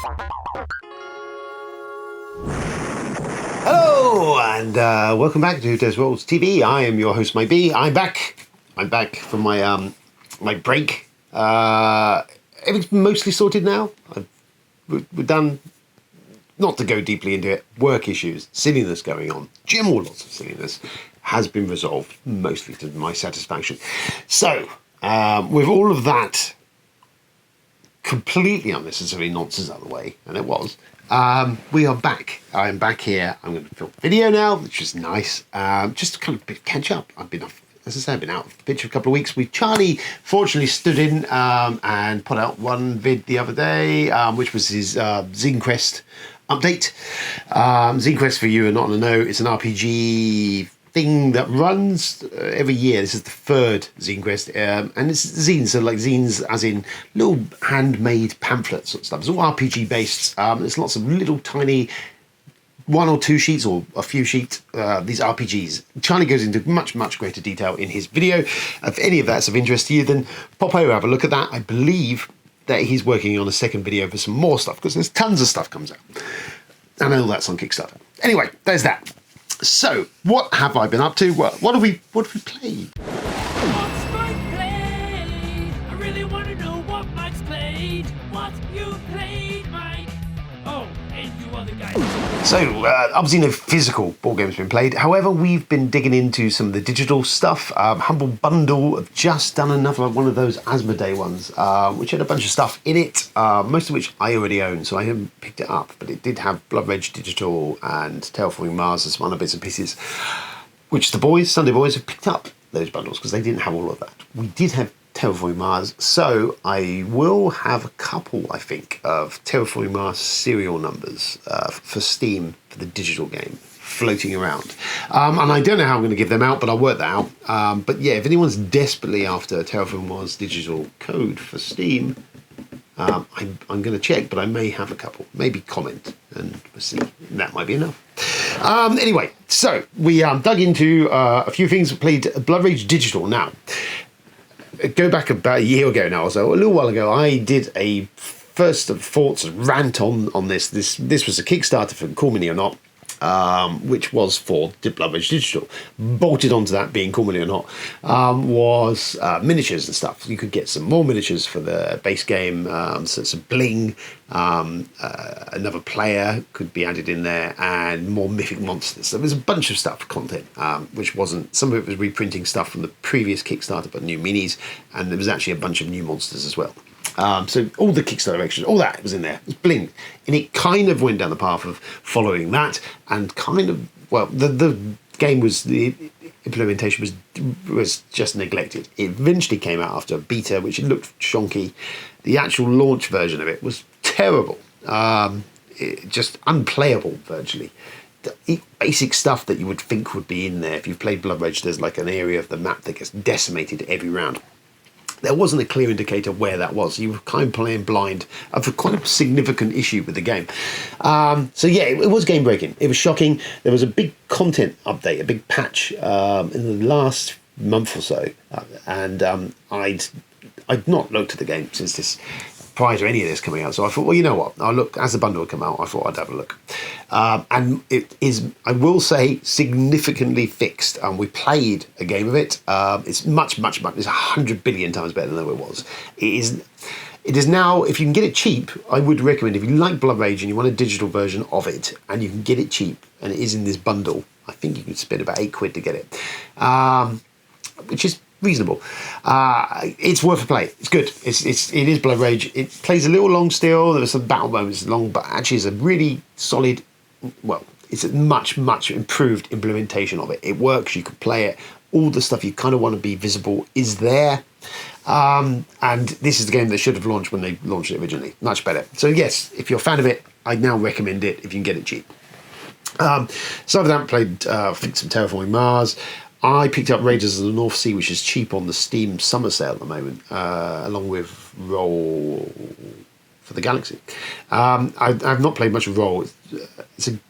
Hello and welcome back to Derelicts TV. I am your host, B. I'm back from my my break. Everything's mostly sorted now. We're done. Not to go deeply into it, work issues, silliness going on, general lots of silliness has been resolved, mostly to my satisfaction. So, with all of that completely unnecessary nonsense out of the way, and it was, we are back. I'm back here. I'm going to film video now, which is nice. Just to kind of catch up. I've been off, as I said, I've been out of the picture a couple of weeks. Charlie fortunately stood in and put out one vid the other day, which was his Zine Quest update. Zine Quest, for you who are not in the know, it's an RPG thing that runs every year. This is the third Zine Quest, and it's zines, so like zines as in little handmade pamphlets sort of stuff. It's all RPG based. There's lots of little tiny 1 or 2 sheets or a few sheets, these RPGs. Charlie goes into much greater detail in his video. If any of that's of interest to you, then pop over, have a look at that. I believe that he's working on a second video for some more stuff, because there's tons of stuff comes out. And all that's on Kickstarter. Anyway, there's that. So, what have I been up to? What have we played? What's Mike played? I really want to know what Mike's played. What you played, Mike? Oh, and you other guys. So, obviously no physical board games been played. However, we've been digging into some of the digital stuff. Humble Bundle have just done another one of those Asmodee ones, which had a bunch of stuff in it, most of which I already own, so I haven't picked it up. But it did have Blood Rage Digital and Terraforming Mars and some other bits and pieces, which the boys, Sunday boys, have picked up those bundles because they didn't have all of that. We did have Terraforming Mars, so I will have a couple, I think, of Terraforming Mars serial numbers for Steam for the digital game floating around. And I don't know how I'm going to give them out, but I'll work that out. But yeah, if anyone's desperately after Terraforming Mars digital code for Steam, I'm going to check, but I may have a couple. Maybe comment, and we'll see. That might be enough. Anyway, so we dug into a few things. We played Blood Rage Digital. Now, go back about a year ago now, or so, a little while ago, I did a first of thoughts rant on this. This was a Kickstarter for Call Me or Not, which was for Blood Rage Digital. Bolted onto that, being Call Me or Not, was miniatures and stuff. You could get some more miniatures for the base game, so some bling, another player could be added in there, and more mythic monsters. So there's a bunch of stuff, content, which wasn't, some of it was reprinting stuff from the previous Kickstarter, but new minis, and there was actually a bunch of new monsters as well. So all the Kickstarter extras, all that was in there. It was bling. And it kind of went down the path of following that, and kind of, well, the game was, the implementation was just neglected. It eventually came out after a beta, which looked shonky. The actual launch version of it was terrible. Just unplayable, virtually. The basic stuff that you would think would be in there. If you've played Blood Rage, there's like an area of the map that gets decimated every round. There wasn't a clear indicator where that was. You were kind of playing blind of quite a significant issue with the game. So yeah, it was game breaking. It was shocking. There was a big content update, a big patch in the last month or so, and I'd not looked at the game since this, prior to any of this coming out. So I thought, well, you know what? I'll look as the bundle would come out. I thought I'd have a look, and it is, I will say, significantly fixed. We played a game of it. It's much. It's 100 billion times better than it was. It is now, if you can get it cheap, I would recommend, if you like Blood Rage and you want a digital version of it, and you can get it cheap, and it is in this bundle, I think you can spend about £8 to get it, which is reasonable. It's worth a play. It's good. It is Blood Rage. It plays a little long still. There are some battle moments long, but actually it's a really solid, well, it's a much improved implementation of it. It works. You can play it. All the stuff you kind of want to be visible is there. And this is the game that should have launched when they launched it originally. Much better. So yes, if you're a fan of it, I'd now recommend it if you can get it cheap. So that played I think some Terraforming Mars. I picked up Raiders of the North Sea, which is cheap on the Steam summer sale at the moment, along with Roll for the Galaxy. I've not played much of Roll.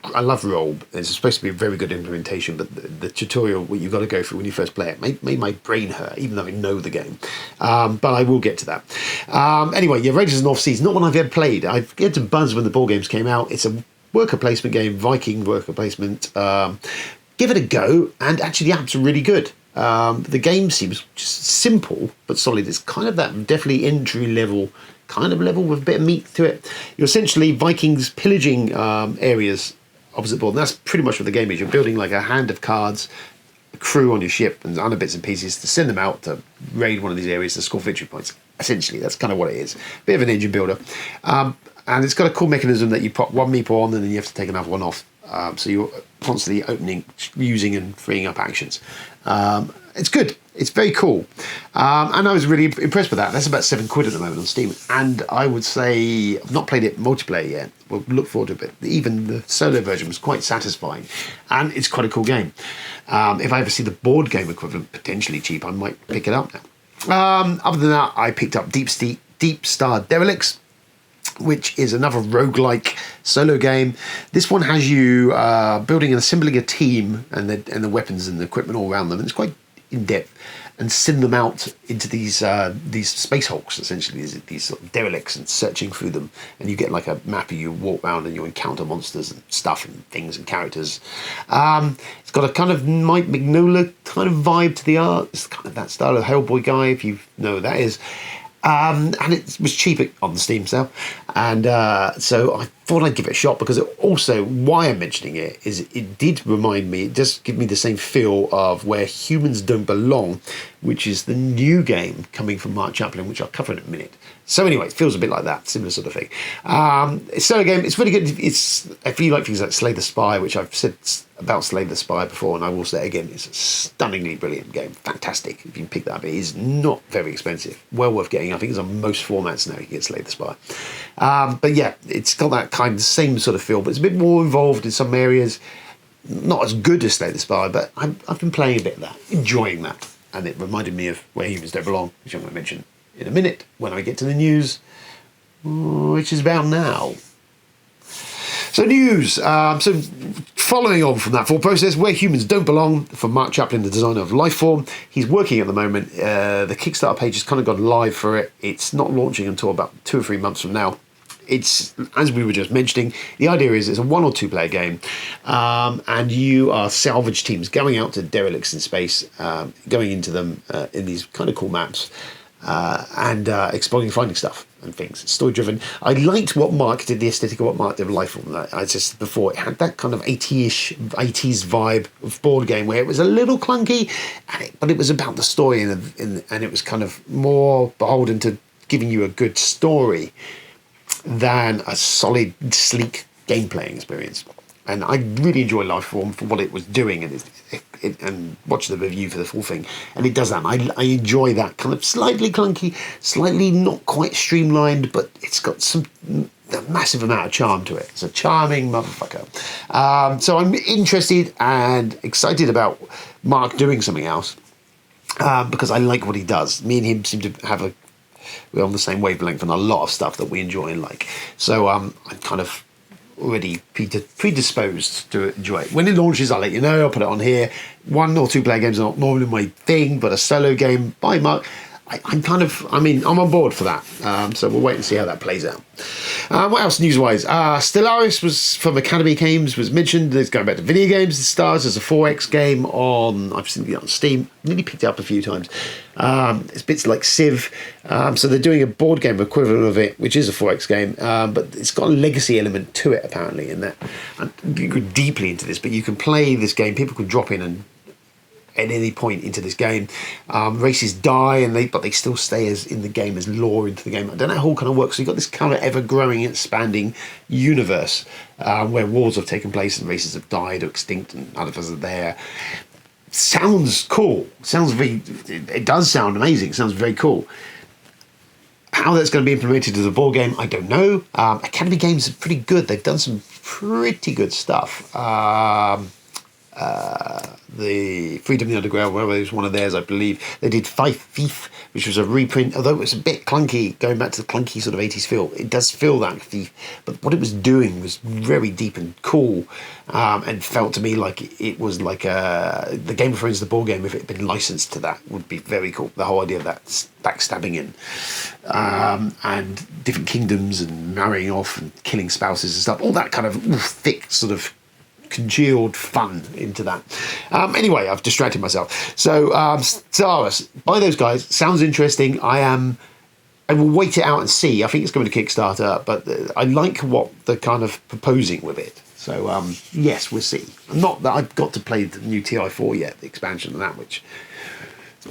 I love Roll. It's supposed to be a very good implementation, but the tutorial what you've got to go through when you first play it made my brain hurt, even though I know the game. But I will get to that. Anyway, yeah, Raiders of the North Seas, not one I've ever played. I get to buzz when the board games came out. It's a worker placement game, Viking worker placement. Give it a go, and actually the apps are really good. The game seems just simple but solid. It's kind of that definitely entry level kind of level with a bit of meat to it. You're essentially Vikings pillaging areas opposite the board. And that's pretty much what the game is. You're building like a hand of cards, a crew on your ship and other bits and pieces to send them out to raid one of these areas to score victory points. Essentially, that's kind of what it is. Bit of an engine builder. And it's got a cool mechanism that you pop one meeple on and then you have to take another one off. So you're constantly opening, using and freeing up actions. It's good. It's very cool. And I was really impressed with that. That's about £7 at the moment on Steam. And I would say, I've not played it multiplayer yet. We'll look forward to it. Even the solo version was quite satisfying. And it's quite a cool game. If I ever see the board game equivalent potentially cheap, I might pick it up now. Other than that, I picked up Deepstar Derelicts, which is another roguelike solo game. This one has you building and assembling a team and the weapons and the equipment all around them. And it's quite in-depth, and send them out into these space hulks, essentially, these sort of derelicts, and searching through them. And you get like a map, you walk around and you encounter monsters and stuff and things and characters. It's got a kind of Mike Mignola kind of vibe to the art. It's kind of that style of Hellboy guy, if you know who that is. And it was cheap on the Steam sale, and so I thought I'd give it a shot, because it also, why I'm mentioning it is it did remind me, it does give me the same feel of Where Humans Don't Belong, which is the new game coming from Mark Chaplin, which I'll cover in a minute. So anyway, it feels a bit like that, similar sort of thing. It's a game, it's really good. If you like things like Slay the Spy, which I've said about Slay the Spy before, and I will say it again, it's a stunningly brilliant game. Fantastic. If you can pick that up, it is not very expensive. Well worth getting. I think it's on most formats now you can get Slay the Spy. But yeah, it's got that kind of same sort of feel, but it's a bit more involved in some areas. Not as good as Slay the Spy, but I've been playing a bit of that, enjoying that. And it reminded me of Where Humans Don't Belong, which I'm going to mention in a minute when I get to the news, which is about now. So news. So following on from that thought process, Where Humans Don't Belong, from Mark Chaplin, the designer of Lifeform. He's working at the moment. The Kickstarter page has kind of gone live for it. It's not launching until about 2 or 3 months from now. It's, as we were just mentioning, the idea is it's a 1 or 2 player game, and you are salvage teams going out to derelicts in space, going into them in these kind of cool maps, and exploring, finding stuff and things. It's story driven. I liked what Mark did, the aesthetic of what Mark did with Lifeform. I just said before, it had that kind of 80s vibe of board game where it was a little clunky, but it was about the story, and it was kind of more beholden to giving you a good story than a solid, sleek game playing experience. And I really enjoy Lifeform for what it was doing, and watch the review for the full thing. And it does that. I enjoy that kind of slightly clunky, slightly not quite streamlined, but it's got a massive amount of charm to it. It's a charming motherfucker. So I'm interested and excited about Mark doing something else, because I like what he does. Me and him seem to have we're on the same wavelength on a lot of stuff that we enjoy and like. So I'm kind of already predisposed to enjoy it. When it launches, I'll let you know. I'll put it on here. 1 or 2 player games are not normally my thing, but a solo game by Mark, I'm on board for that. So we'll wait and see how that plays out. What else news-wise? Stellaris was from Academy Games was mentioned. It's going back to video games. It stars as a 4X game I've seen it on Steam. Nearly picked it up a few times. It's bits like Civ. So they're doing a board game equivalent of it, which is a 4X game, but it's got a legacy element to it apparently. In that, you go deeply into this, but you can play this game. People can drop in and at any point into this game, races die, but they still stay as in the game as lore into the game. I don't know how it all kind of works. So you've got this kind of ever-growing, expanding universe where wars have taken place and races have died or extinct, and others are there. Sounds cool. It does sound amazing. It sounds very cool. How that's going to be implemented as a board game, I don't know. Academy Games are pretty good. They've done some pretty good stuff. the Freedom of the Underground, where it was one of theirs, I believe. They did Thief, which was a reprint, although it was a bit clunky, going back to the clunky sort of 80s feel. It does feel that Thief, but what it was doing was very deep and cool, and felt to me like it was like the Game of Thrones, the board game, if it had been licensed to that, would be very cool. The whole idea of that backstabbing in, and different kingdoms and marrying off and killing spouses and stuff, all that kind of thick sort of congealed fun into that. Anyway, I've distracted myself. So Stellaris by those guys sounds interesting. I will wait it out and see. I think it's going to Kickstarter, but I like what they're kind of proposing with it. So yes, we'll see. Not that I've got to play the new TI4 yet, the expansion of that,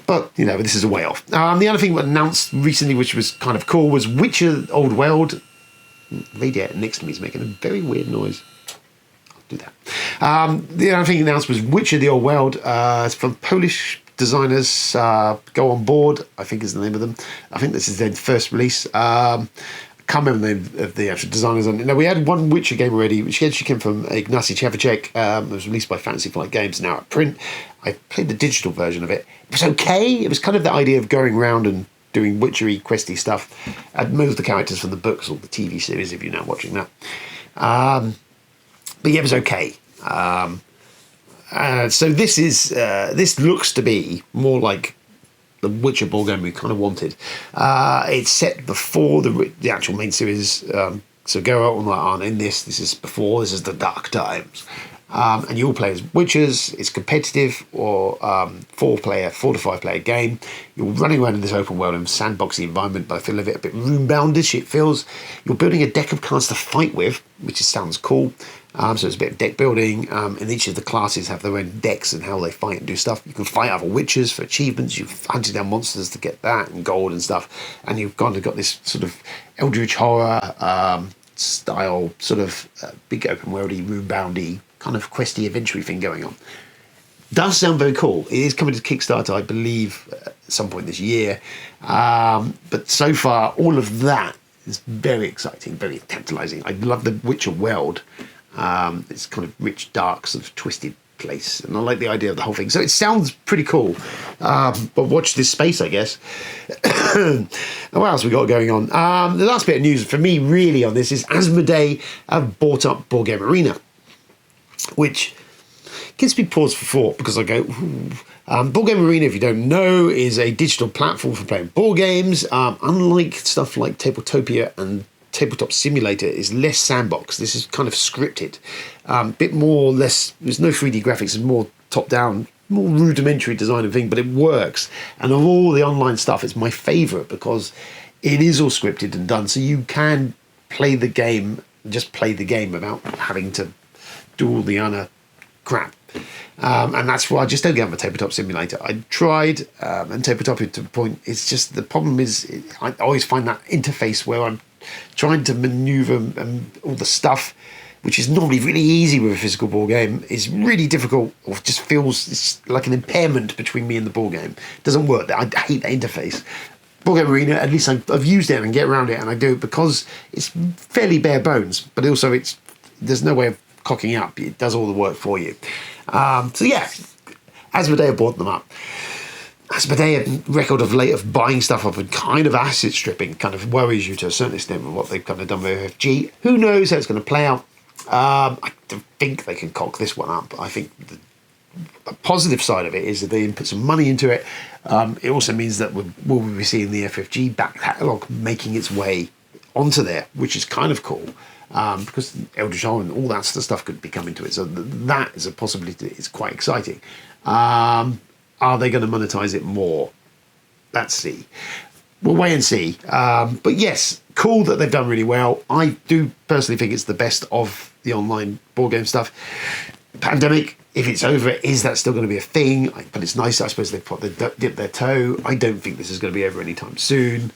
but you know, this is a way off. The other thing that announced recently, which was kind of cool, was Witcher Old World. Radiator next to me is making a very weird noise. Do that. The other thing announced was Witcher the Old World. It's from Polish designers. Go On Board, I think is the name of them. I think this is their first release. I can't remember the name of the actual designers on it. Now, we had one Witcher game already, which actually came from Ignacy Cevicek. It was released by Fantasy Flight Games, now at print. I played the digital version of it. It was okay. It was kind of the idea of going around and doing Witchery, questy stuff. And most of the characters from the books or the TV series, if you're now watching that. But yeah, it was okay. So this looks to be more like the Witcher board game we kind of wanted. It's set before the actual main series. So go out on that aren't in this. This is before. This is the Dark Times. And you all play as Witchers. It's competitive or 4 to 5 player game. You're running around in this open world and sandboxy environment, but I feel a bit room boundish. It feels you're building a deck of cards to fight with, which sounds cool. So it's a bit of deck building, and each of the classes have their own decks and how they fight and do stuff. You can fight other witches for achievements. You've hunted down monsters to get that and gold and stuff. And you've kind of got this sort of eldritch horror style, sort of big open worldy, room boundy, kind of questy adventure thing going on. Does sound very cool. It is coming to Kickstarter, I believe, at some point this year. But so far, all of that is very exciting, very tantalizing. I love the Witcher world. It's kind of rich, dark, sort of twisted place, and I like the idea of the whole thing. So it sounds pretty cool. But watch this space, I guess. What else we got going on? The last bit of news for me, really, on this is Asmodee have bought up Board Game Arena, which gives me pause for thought, because I go, Board Game Arena, if you don't know, is a digital platform for playing board games. Unlike stuff like Tabletopia and Tabletop Simulator, is less sandbox. This is kind of scripted, bit more less. There's no 3D graphics. It's more top down, more rudimentary design and thing, but it works. And of all the online stuff, it's my favourite because it is all scripted and done, so you can play the game, just play the game without having to do all the other crap. And that's why I just don't get on the Tabletop Simulator. I tried, and Tabletop to a point. It's just the problem is I always find that interface where I'm trying to maneuver and all the stuff, which is normally really easy with a physical board game, is really difficult, or just feels it's like an impairment between me and the board game. It doesn't work. I hate that interface. Board Game Arena, at least I've used it and get around it, and I do it because it's fairly bare bones, but also there's no way of cocking up. It does all the work for you. So yeah, Asmodee bought them up. Asmodee record of late of buying stuff up and kind of asset stripping kind of worries you to a certain extent with what they've kind of done with FFG. Who knows how it's going to play out? I don't think they can cock this one up. I think the positive side of it is that they put some money into it. It also means that we'll be seeing the FFG back catalogue making its way onto there, which is kind of cool. Because Eldritch Horror and all that sort of stuff could be coming to it. So that is a possibility. It's quite exciting. Are they going to monetize it more? Let's see. We'll wait and see. But yes, cool that they've done really well. I do personally think it's the best of the online board game stuff. Pandemic, if it's over, is that still going to be a thing? But it's nice, I suppose they've dipped their toe. I don't think this is going to be over anytime soon.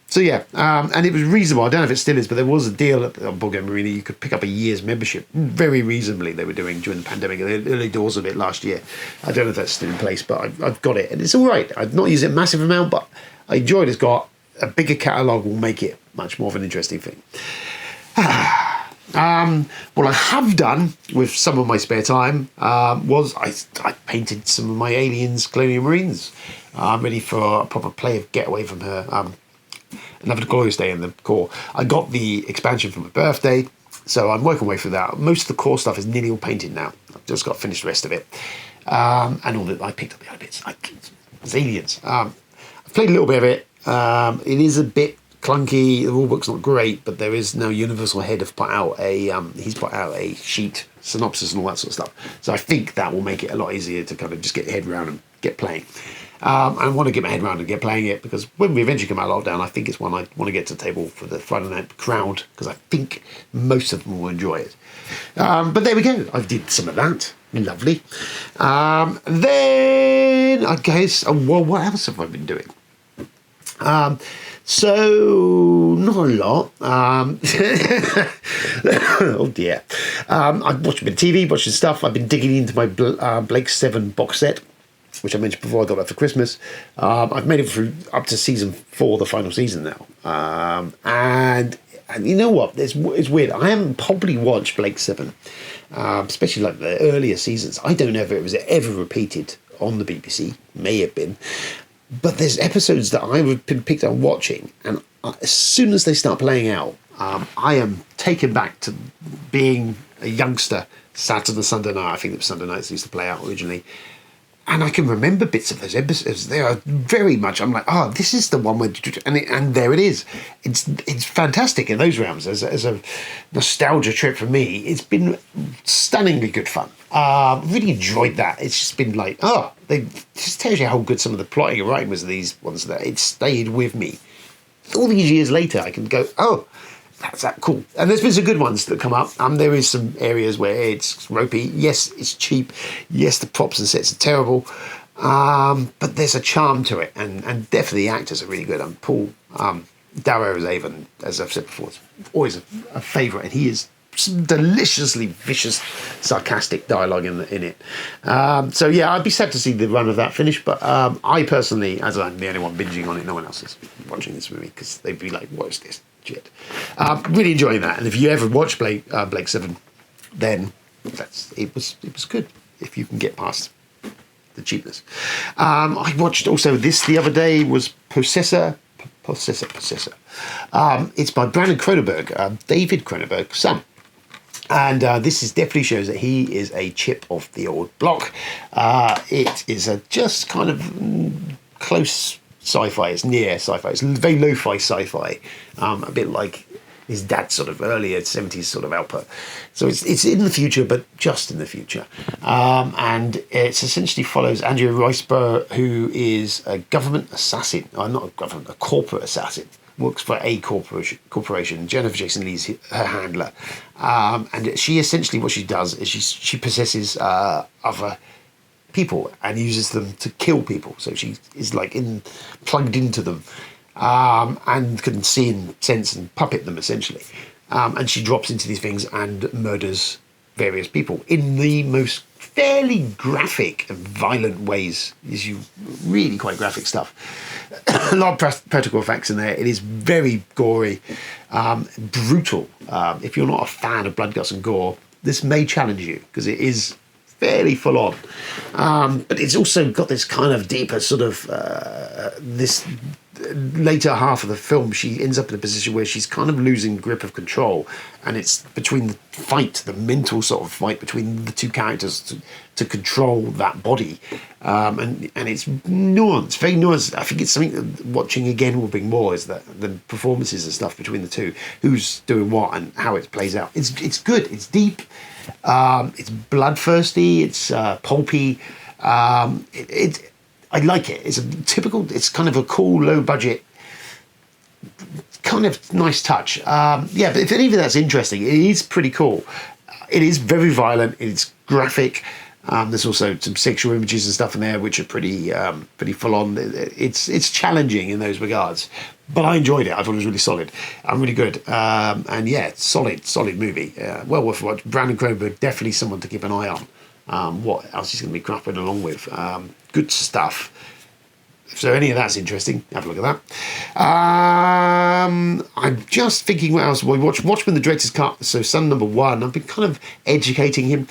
So yeah, and it was reasonable. I don't know if it still is, but there was a deal at Board Game Arena. You could pick up a year's membership very reasonably. They were doing during the pandemic, the early doors of it last year. I don't know if that's still in place, but I've got it, and it's all right. I've not used it a massive amount, but I enjoy it. It's got a bigger catalogue, will make it much more of an interesting thing. What I have done with some of my spare time was I painted some of my Aliens Colonial Marines, ready for a proper play of Get Away from Her. Another Glorious Day in the core. I got the expansion for my birthday, so I'm working my way through that. Most of the core stuff is nearly all painted now. I've just got to finish the rest of it. And all that I picked up the other bits. It's Aliens. I've played a little bit of it. It is a bit clunky. The rulebook's not great, but there is now Universal Head have put out he's put out a sheet synopsis and all that sort of stuff. So I think that will make it a lot easier to kind of just get your head around and get playing. I want to get my head around and get playing it, because when we eventually come out of lockdown, I think it's one I want to get to the table for the Friday night crowd, because I think most of them will enjoy it. But there we go. I did some of that. Lovely. Then I guess, well, what else have I been doing? So, not a lot. Oh dear. I've watched a bit of TV, watching stuff. I've been digging into my Blake 7 box set, which I mentioned before. I got that for Christmas. I've made it through up to season 4, the final season now. And you know what? It's weird. I haven't probably watched Blake 7, especially like the earlier seasons. I don't know if it was ever repeated on the BBC. May have been. But there's episodes that I've been picked up watching, and as soon as they start playing out, I am taken back to being a youngster, Saturday, Sunday night. I think it was Sunday nights they used to play out originally. And I can remember bits of those episodes. They are very much, I'm like, this is the one where, and there it is. It's fantastic in those realms. As a nostalgia trip for me, it's been stunningly good fun. Really enjoyed that. It's just been like, they just tells you how good some of the plotting and writing was of these ones, that it stayed with me. All these years later, I can go, that's that cool. And there's been some good ones that come up. There is some areas where it's ropey. Yes, it's cheap. Yes, the props and sets are terrible. But there's a charm to it. And definitely the actors are really good. And Paul Darrow Avon, as I've said before, is always a favourite. And he is deliciously vicious, sarcastic dialogue in it. So yeah, I'd be sad to see the run of that finish. But I personally, as I'm the only one binging on it, no one else is watching this with me, because they'd be like, what is this shit? Really enjoying that. And if you ever watch Blake 7, then it was good, if you can get past the cheapness. I watched also this the other day, was Possessor. It's by Brandon Cronenberg, David Cronenberg's son. And this definitely shows that he is a chip off the old block. It is a just kind of close sci-fi. It's near sci-fi. It's very lo-fi sci-fi, a bit like his dad's sort of earlier 70s sort of output. So it's in the future, but just in the future. And it essentially follows Andrea Riseborough, who is a government assassin. Not a government, a corporate assassin. Works for a corporation. Jennifer Jason Leigh's her handler. And she essentially, what she does is she possesses other people and uses them to kill people. So she is like plugged into them, and can see and sense and puppet them essentially. And she drops into these things and murders various people in the most fairly graphic and violent ways. Is really quite graphic stuff. A lot of practical effects in there. It is very gory, brutal. If you're not a fan of blood, guts and gore, this may challenge you, because it is fairly full on. But it's also got this kind of deeper sort of this later half of the film, she ends up in a position where she's kind of losing grip of control, and it's between the mental sort of fight between the two characters to control that body, and it's nuanced, very nuanced. I think it's something that watching again will bring more, is that the performances and stuff between the two, who's doing what and how it plays out. It's good, it's deep, it's bloodthirsty, it's pulpy, I like it. It's kind of a cool, low budget, kind of nice touch. But if any of that's interesting, it is pretty cool. It is very violent. It's graphic. There's also some sexual images and stuff in there, which are pretty full on. It's challenging in those regards, but I enjoyed it. I thought it was really solid and really good. And yeah, solid movie. Well worth watching. Brandon Cronenberg, definitely someone to keep an eye on. What else he's going to be grappling along with. Good stuff. So any of that's interesting, have a look at that. I'm just thinking what else. We watched Watchman, the Director's Cut, so son number 1. I've been kind of educating him.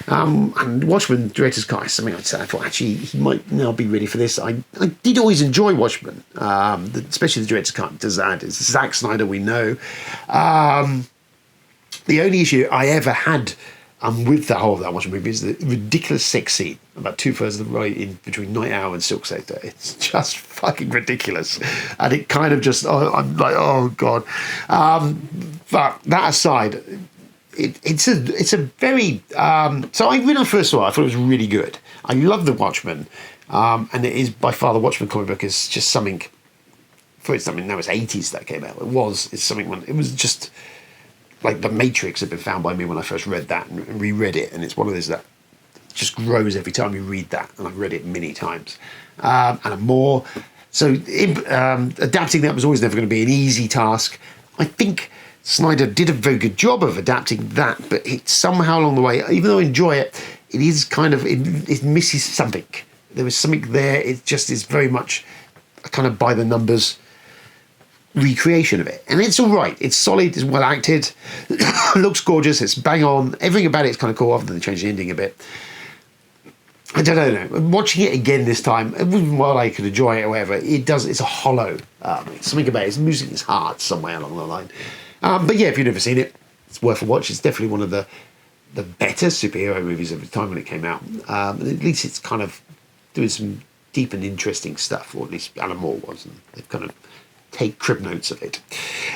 And Watchman, the Director's Cut is something I'd say, I thought actually he might now be ready for this. I did always enjoy Watchman, especially the Director's Cut does that. It's Zack Snyder, we know. The only issue I ever had with the whole of that Watchmen movie is the ridiculous sex scene about 2/3 of the way in between Night Owl and Silk Sector. It's just fucking ridiculous, and it kind of just I'm like, oh god. But that aside, it's a very so when I first saw it, I thought it was really good. I love the Watchmen, and it is by far the Watchmen comic book is just something. For it's something that was 80s that came out. It's something when it was just. Like The Matrix had been found by me when I first read that and reread it, and it's one of those that just grows every time you read that, and I've read it many times. And more. So adapting that was always never going to be an easy task. I think Snyder did a very good job of adapting that, but it somehow along the way, even though I enjoy it, it is kind of, it misses something. There was something there, it just is very much a kind of by the numbers recreation of it, and it's all right. It's solid, it's well acted, looks gorgeous, it's bang on. Everything about it's kind of cool, other than they changed the ending a bit. I don't know. Watching it again this time, while I could enjoy it or whatever, it's a hollow. Something about it. It's losing its heart somewhere along the line. But yeah, if you've never seen it, it's worth a watch. It's definitely one of the better superhero movies of the time when it came out. At least it's kind of doing some deep and interesting stuff, or at least Alan Moore was, and they've kind of take crib notes of it.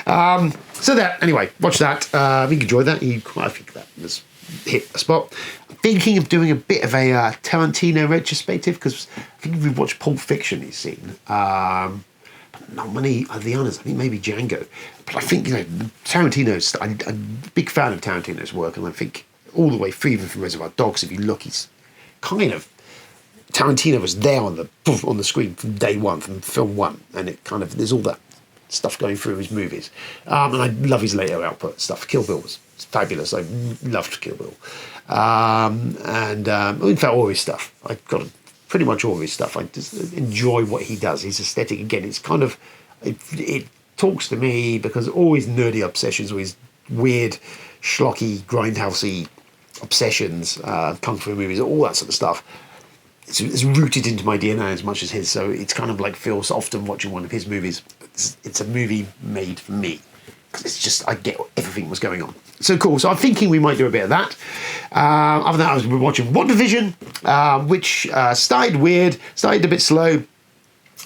So that, anyway, watch that. If you enjoyed that, I think that was hit a spot. I'm thinking of doing a bit of a Tarantino retrospective, because I think if we've watched Pulp Fiction, he's seen. But not many of the others. I think maybe Django. But I think, Tarantino's, I'm a big fan of Tarantino's work, and I think all the way through, even from Reservoir Dogs, if you look, he's kind of, Tarantino was there on the screen from day one, from film one, and it kind of, there's all that stuff going through his movies. And I love his later output stuff. Kill Bill was fabulous. I loved Kill Bill. In fact, all his stuff. I've got pretty much all his stuff. I just enjoy what he does. His aesthetic, again, it's kind of, it talks to me, because all his nerdy obsessions, all his weird, schlocky, grindhousey obsessions, kung fu movies, all that sort of stuff, it's rooted into my DNA as much as his. So it's kind of like feels often watching one of his movies. It's a movie made for me, because it's just, I get everything was going on. So cool. So I'm thinking we might do a bit of that. Other than that, I was watching WandaVision, which started weird, started a bit slow,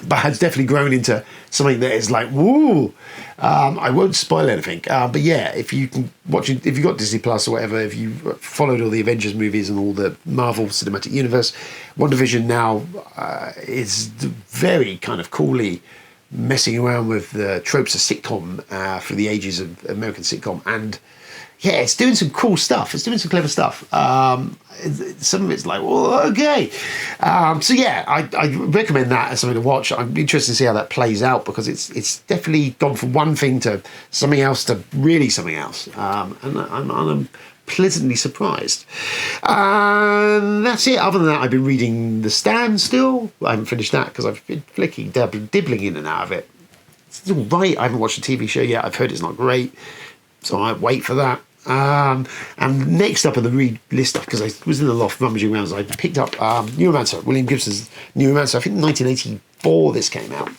but has definitely grown into something that is like, woo. I won't spoil anything, but yeah, if you can watch it, if you've got Disney Plus or whatever, if you followed all the Avengers movies and all the Marvel Cinematic Universe, WandaVision now is very kind of coolly messing around with the tropes of sitcom for the ages of American sitcom, and yeah, it's doing some cool stuff. It's doing some clever stuff. Some of it's like, well, okay. So yeah, I recommend that as something to watch. I'm interested to see how that plays out, because it's definitely gone from one thing to something else to really something else. And I'm pleasantly surprised. That's it. Other than that, I've been reading The Stand still. I haven't finished that because I've been dibbling in and out of it. It's all right. I haven't watched the TV show yet. I've heard it's not great, so I wait for that. And next up on the read list, because I was in the loft rummaging around, so I picked up Neuromancer, William Gibson's Neuromancer. I think 1984 this came out,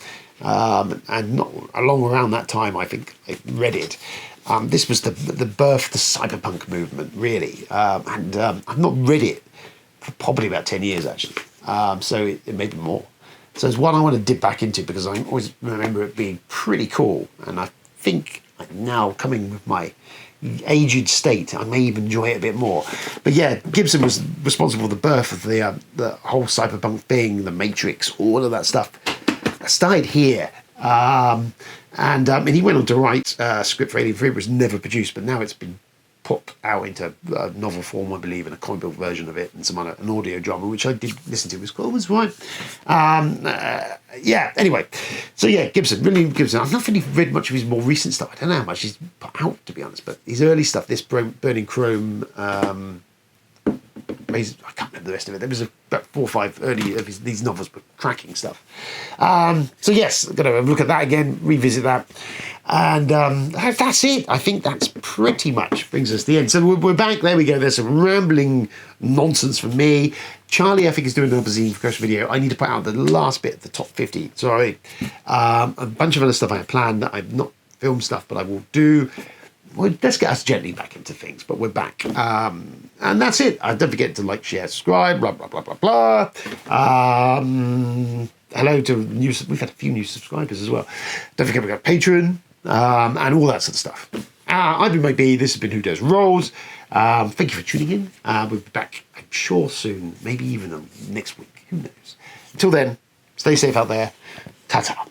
and not along around that time I think I read it. This was the birth of the cyberpunk movement, really, and I've not read it for probably about 10 years actually, so it may be more. So it's one I want to dip back into, because I always remember it being pretty cool, and I think now coming with my aged state, I may even enjoy it a bit more. But yeah, Gibson was responsible for the birth of the whole cyberpunk thing, the Matrix, all of that stuff. I started here, and he went on to write a script for Alien 3, which was never produced, but now it's been put out into novel form, I believe, and a comic book version of it, and an audio drama, which I did listen to. It was cool, it was right. Yeah, anyway. So yeah, William Gibson. I've not really read much of his more recent stuff. I don't know how much he's put out, to be honest, but his early stuff, this Burning Chrome, I can't remember the rest of it. There was about 4 or 5 early of these novels were cracking stuff. So yes, I'm going to look at that again, revisit that. And that's it. I think that's pretty much brings us to the end. So we're back. There we go. There's some rambling nonsense from me. Charlie, I think, is doing another zine question video. I need to put out the last bit of the top 50. Sorry. A bunch of other stuff I have planned that I've not filmed stuff, but I will do. Well, let's get us gently back into things, but we're back. And that's it. Don't forget to like, share, subscribe, blah, blah, blah, blah, blah. Hello to new, we've had a few new subscribers as well. Don't forget we've got Patreon and all that sort of stuff. I've been Mike B. This has been Who Does Rolls. Thank you for tuning in. We'll be back, I'm sure, soon, maybe even next week. Who knows? Until then, stay safe out there. Ta-ta.